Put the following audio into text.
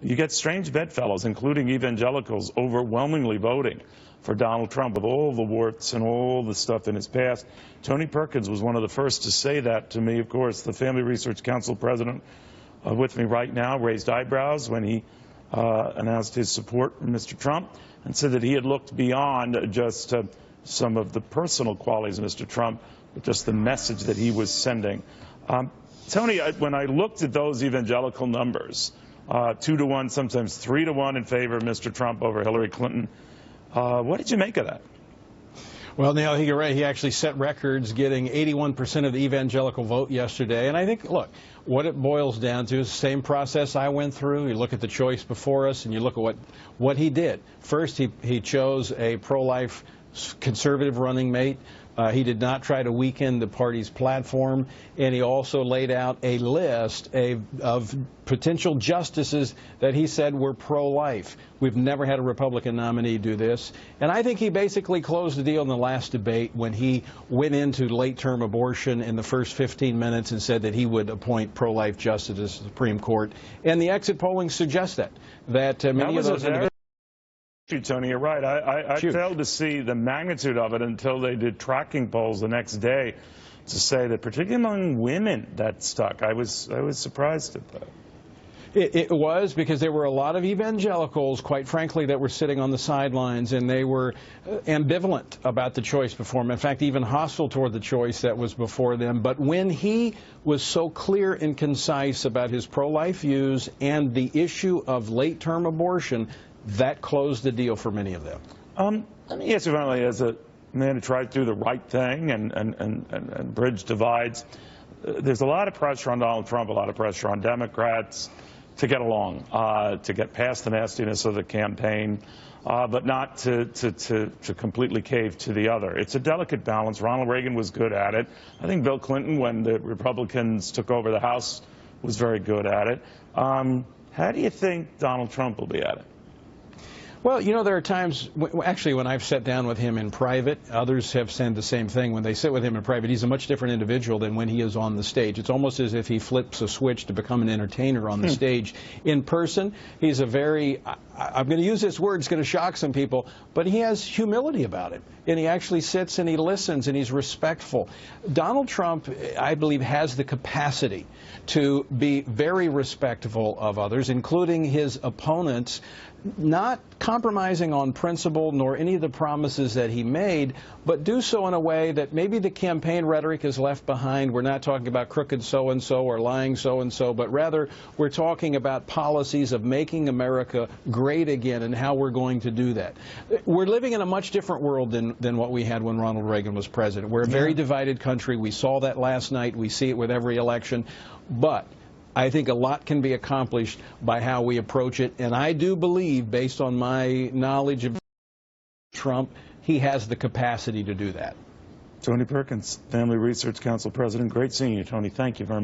You get strange bedfellows, including evangelicals, overwhelmingly voting for Donald Trump with all the warts and all the stuff in his past. Tony Perkins was one of the first to say that to me. Of course, the Family Research Council president with me right now raised eyebrows when he announced his support for Mr. Trump and said that he had looked beyond just some of the personal qualities of Mr. Trump, but just the message that he was sending. Tony, when I looked at those evangelical numbers, 2-to-1, sometimes 3-to-1 in favor of Mr. Trump over Hillary Clinton, what did you make of that? Well, Neil, you're right. He actually set records, getting 81% of the evangelical vote yesterday. And I think, look, what it boils down to is the same process I went through. You look at the choice before us, and you look at what he did. First, he chose a pro-life conservative running mate. He did not try to weaken the party's platform, and he also laid out a list of potential justices that he said were pro-life. We've never had a Republican nominee do this, and I think he basically closed the deal in the last debate when he went into late-term abortion in the first 15 minutes and said that he would appoint pro-life justices to the Supreme Court, and the exit polling suggests that many of those individuals. Tony, you're right. I failed to see the magnitude of it until they did tracking polls the next day to say that, particularly among women, that stuck. I was surprised at that. It was because there were a lot of evangelicals, quite frankly, that were sitting on the sidelines, and they were ambivalent about the choice before him. In fact, even hostile toward the choice that was before them. But when he was so clear and concise about his pro-life views and the issue of late-term abortion, that closed the deal for many of them. Let me ask you finally, as a man who tried to do the right thing and bridge divides, there's a lot of pressure on Donald Trump, a lot of pressure on Democrats to get along, to get past the nastiness of the campaign, but not to completely cave to the other. It's a delicate balance. Ronald Reagan was good at it. I think Bill Clinton, when the Republicans took over the House, was very good at it. How do you think Donald Trump will be at it? Well, you know, there are times, actually, when I've sat down with him in private, others have said the same thing. When they sit with him in private, he's a much different individual than when he is on the stage. It's almost as if he flips a switch to become an entertainer on the stage. In person, he's a very, I'm going to use this word, it's going to shock some people, but he has humility about it. And he actually sits and he listens and he's respectful. Donald Trump, I believe, has the capacity to be very respectful of others, including his opponents, not compromising on principle nor any of the promises that he made, but do so in a way that maybe the campaign rhetoric is left behind. We're not talking about crooked so-and-so or lying so-and-so, but rather we're talking about policies of making America great again and how we're going to do that. We're living in a much different world than what we had when Ronald Reagan was president. We're a very divided country. We saw that last night. We see it with every election. But I think a lot can be accomplished by how we approach it, and I do believe, based on my knowledge of Trump, he has the capacity to do that. Tony Perkins, Family Research Council President. Great seeing you, Tony. Thank you very much.